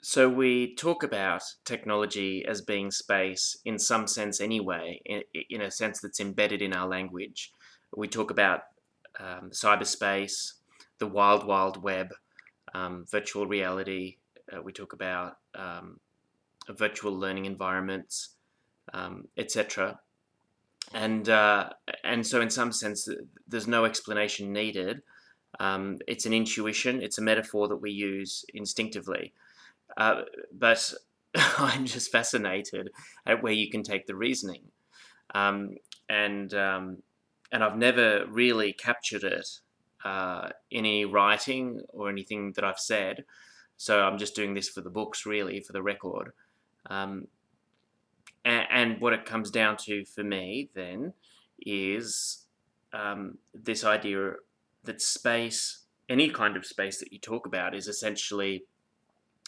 So we talk about technology as being space in some sense anyway, in a sense that's embedded in our language. We talk about cyberspace, the wild, wild web, virtual reality. We talk about virtual learning environments, etc. And uh, and so, in some sense, there's no explanation needed. It's an intuition. It's a metaphor that we use instinctively. Uh, but I'm just fascinated at where you can take the reasoning, um, and um, and I've never really captured it in any writing or anything that I've said. So I'm just doing this for the books, really, for the record. Um, and what it comes down to for me then is this idea that space, any kind of space that you talk about, is essentially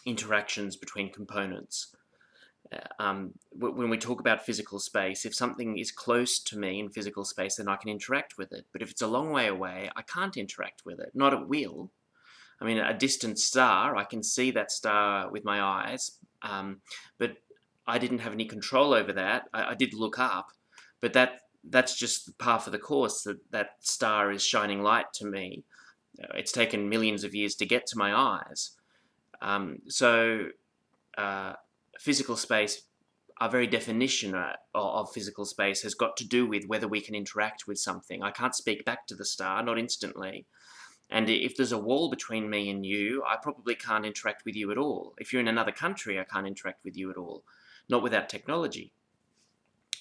interactions between components. When we talk about physical space, if something is close to me in physical space, then I can interact with it. But if it's a long way away, I can't interact with it. Not at will. I mean, a distant star, I can see that star with my eyes, but I didn't have any control over that. I did look up, but that's just par for the course that that star is shining light to me. It's taken millions of years to get to my eyes. So physical space, our very definition of physical space has got to do with whether we can interact with something. I can't speak back to the star, not instantly. And if there's a wall between me and you, I probably can't interact with you at all. If you're in another country, I can't interact with you at all, not without technology.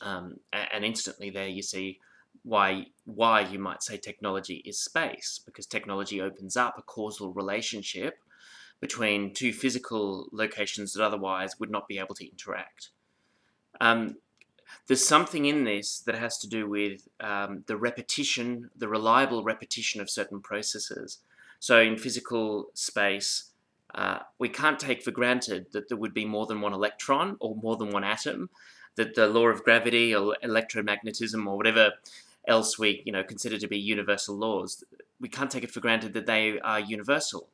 And instantly there you see why you might say technology is space, because technology opens up a causal relationship between two physical locations that otherwise would not be able to interact. Um, there's something in this that has to do with the repetition, the reliable repetition of certain processes. So in physical space, we can't take for granted that there would be more than one electron or more than one atom, that the law of gravity or electromagnetism or whatever else we consider to be universal laws, we can't take it for granted that they are universal.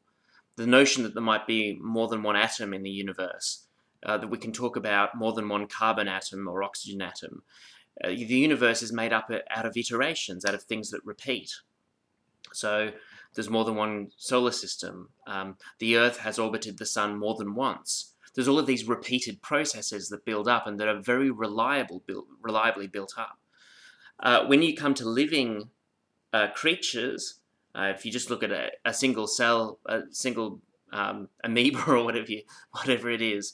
The notion that there might be more than one atom in the universe, that we can talk about more than one carbon atom or oxygen atom. The universe is made up out of iterations, out of things that repeat. So there's more than one solar system. The Earth has orbited the Sun more than once. There's all of these repeated processes that build up and that are very reliably built up. When you come to living creatures, if you just look at a single cell, a single amoeba or whatever it is,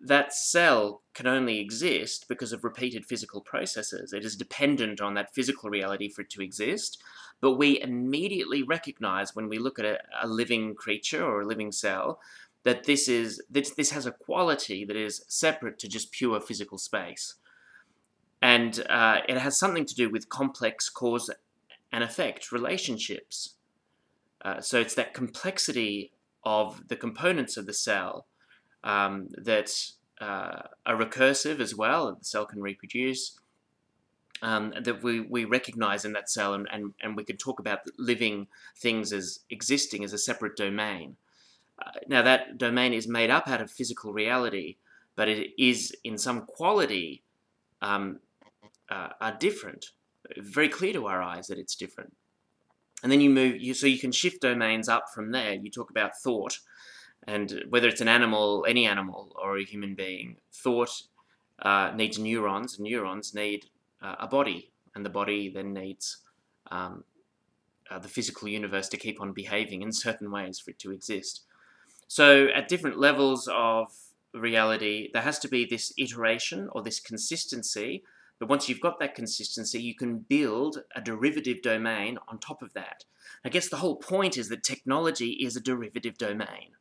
that cell can only exist because of repeated physical processes. It is dependent on that physical reality for it to exist. But we immediately recognize when we look at a living creature or a living cell that this has a quality that is separate to just pure physical space. And it has something to do with complex cause and effect relationships. So it's that complexity of the components of the cell that are recursive as well, the cell can reproduce, that we recognize in that cell, and we can talk about living things as existing as a separate domain. Now that domain is made up out of physical reality, but it is in some quality are different. Very clear to our eyes that it's different. And then so you can shift domains up from there. You talk about thought, and whether it's an animal, any animal, or a human being, thought needs neurons, and neurons need a body, and the body then needs the physical universe to keep on behaving in certain ways for it to exist. So at different levels of reality, there has to be this iteration or this consistency. But once you've got that consistency, you can build a derivative domain on top of that. I guess the whole point is that technology is a derivative domain.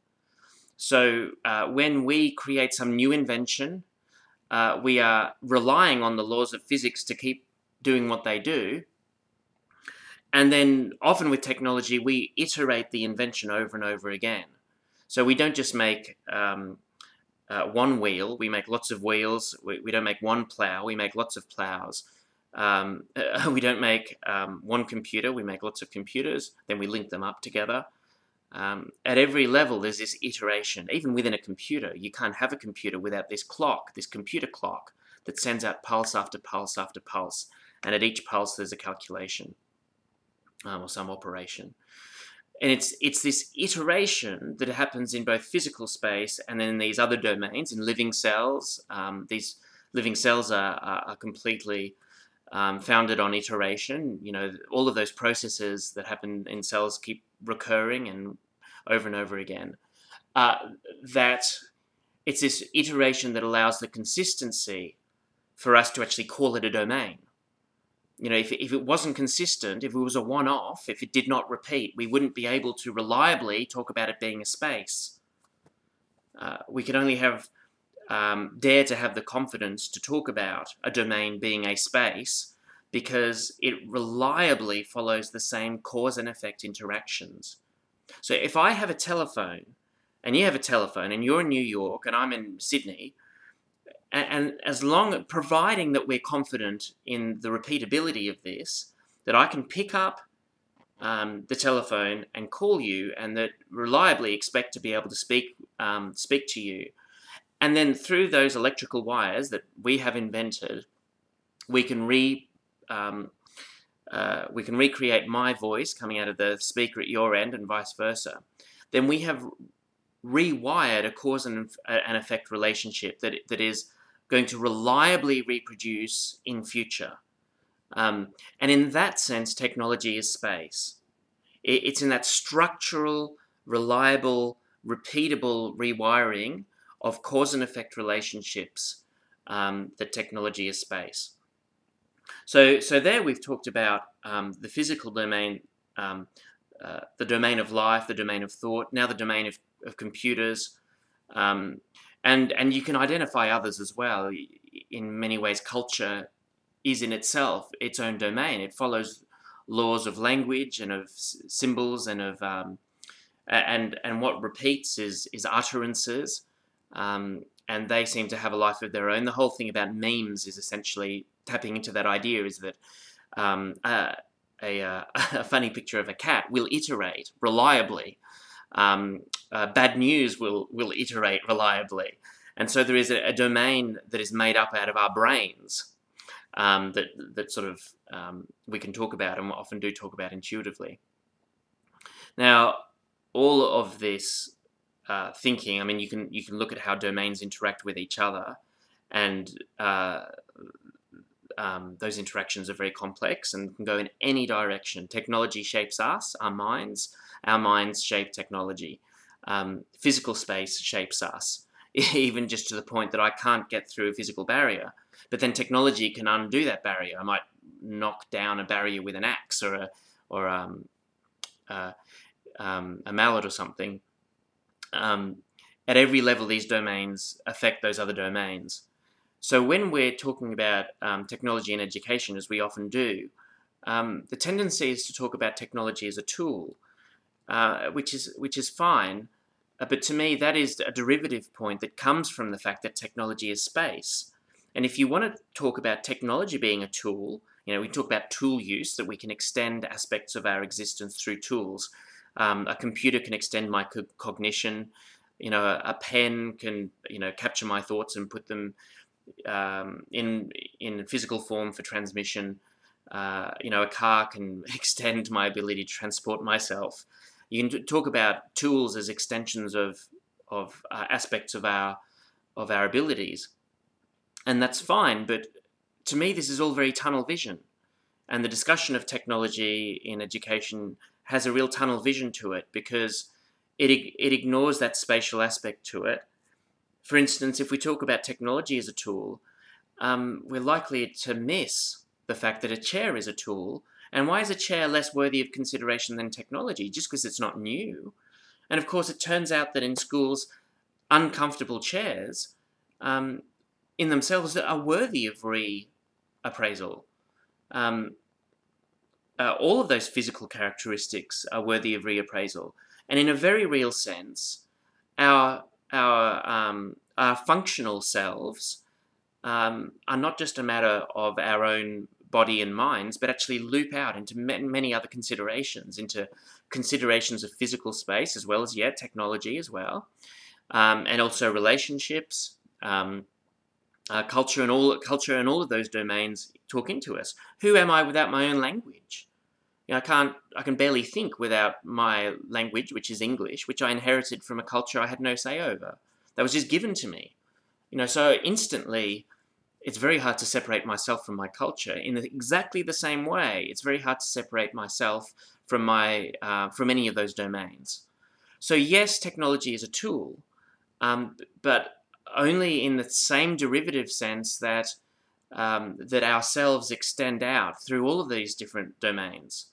So when we create some new invention, we are relying on the laws of physics to keep doing what they do. And then often with technology, we iterate the invention over and over again. So we don't just make one wheel, we make lots of wheels. We don't make one plow, we make lots of plows. We don't make one computer, we make lots of computers, then we link them up together. At every level, there's this iteration. Even within a computer, you can't have a computer without this clock, this computer clock, that sends out pulse after pulse after pulse. And at each pulse, there's a calculation or some operation. And it's this iteration that happens in both physical space and then in these other domains, in living cells. These living cells are completely founded on iteration. You know, all of those processes that happen in cells keep recurring and over again. That it's this iteration that allows the consistency for us to actually call it a domain. You know, if it wasn't consistent, if it was a one-off, if it did not repeat, we wouldn't be able to reliably talk about it being a space. We could only dare to have the confidence to talk about a domain being a space because it reliably follows the same cause and effect interactions. So if I have a telephone and you have a telephone and you're in New York and I'm in Sydney, and providing that we're confident in the repeatability of this, that I can pick up the telephone and call you, and that reliably expect to be able to speak to you, and then through those electrical wires that we have invented, we can recreate my voice coming out of the speaker at your end, and vice versa. Then we have rewired a cause and effect relationship that is going to reliably reproduce in future. And in that sense, technology is space. It's in that structural, reliable, repeatable rewiring of cause and effect relationships that technology is space. So there we've talked about the physical domain, the domain of life, the domain of thought, now the domain of computers, and you can identify others as well. In many ways, culture is in itself its own domain. It follows laws of language and of symbols and of and what repeats is utterances, and they seem to have a life of their own. The whole thing about memes is essentially tapping into that idea, is that a funny picture of a cat will iterate reliably. Bad news will iterate reliably. And so there is a domain that is made up out of our brains that sort of we can talk about, and often do talk about intuitively. Now, all of this thinking, I mean, you can look at how domains interact with each other, and those interactions are very complex and can go in any direction. Technology shapes us, our minds shape technology. Physical space shapes us, even just to the point that I can't get through a physical barrier. But then technology can undo that barrier. I might knock down a barrier with an axe or a mallet or something. At every level, these domains affect those other domains. So when we're talking about technology in education, as we often do, the tendency is to talk about technology as a tool, which is fine. But to me, that is a derivative point that comes from the fact that technology is space. And if you want to talk about technology being a tool, you know, we talk about tool use, that we can extend aspects of our existence through tools. A computer can extend my cognition. You know, a pen can, you know, capture my thoughts and put them in physical form for transmission. You know, a car can extend my ability to transport myself. You can talk about tools as extensions of aspects of our abilities, and that's fine. But to me, this is all very tunnel vision, and the discussion of technology in education has a real tunnel vision to it, because it ignores that spatial aspect to it. For instance, if we talk about technology as a tool, we're likely to miss the fact that a chair is a tool. And why is a chair less worthy of consideration than technology? Just because it's not new. And of course, it turns out that in schools, uncomfortable chairs in themselves are worthy of reappraisal. All of those physical characteristics are worthy of reappraisal. And in a very real sense, our functional selves are not just a matter of our own body and minds, but actually loop out into many other considerations, into considerations of physical space as well as, technology as well, and also relationships, culture, and all of those domains talk into us. Who am I without my own language? I can barely think without my language, which is English, which I inherited from a culture I had no say over. That was just given to me. So instantly, it's very hard to separate myself from my culture. In exactly the same way, it's very hard to separate myself from from any of those domains. So yes, technology is a tool, but only in the same derivative sense that that ourselves extend out through all of these different domains.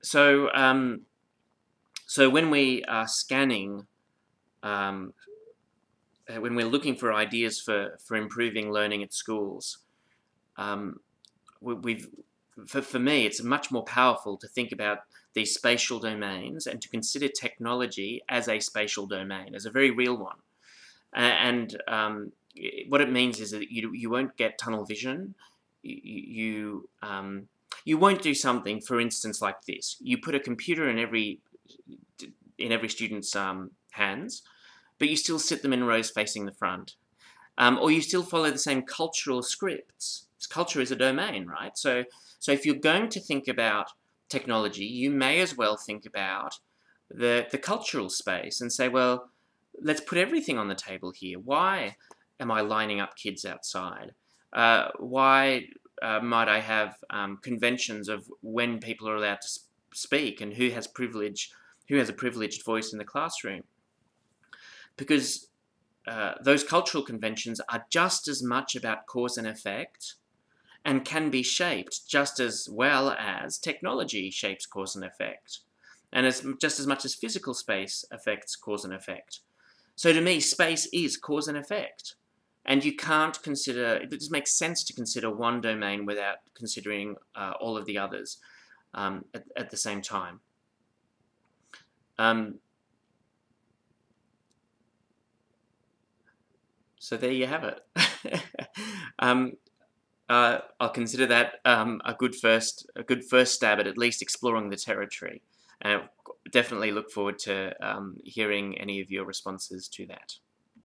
So when we are scanning, when we're looking for ideas for improving learning at schools, for me, it's much more powerful to think about these spatial domains and to consider technology as a spatial domain, as a very real one. And what it means is that you won't get tunnel vision. You won't do something, for instance, like this. You put a computer in every student's hands, but you still sit them in rows facing the front. Or you still follow the same cultural scripts. Culture is a domain, right? So if you're going to think about technology, you may as well think about the cultural space and say, well, let's put everything on the table here. Why am I lining up kids outside? Why might I have conventions of when people are allowed to speak and who has a privileged voice in the classroom? Because those cultural conventions are just as much about cause and effect and can be shaped just as well as technology shapes cause and effect, and just as much as physical space affects cause and effect. So to me, space is cause and effect. And you can't consider, it just makes sense to consider one domain without considering all of the others at the same time. So there you have it. I'll consider that a good first stab at least exploring the territory, and I definitely look forward to hearing any of your responses to that.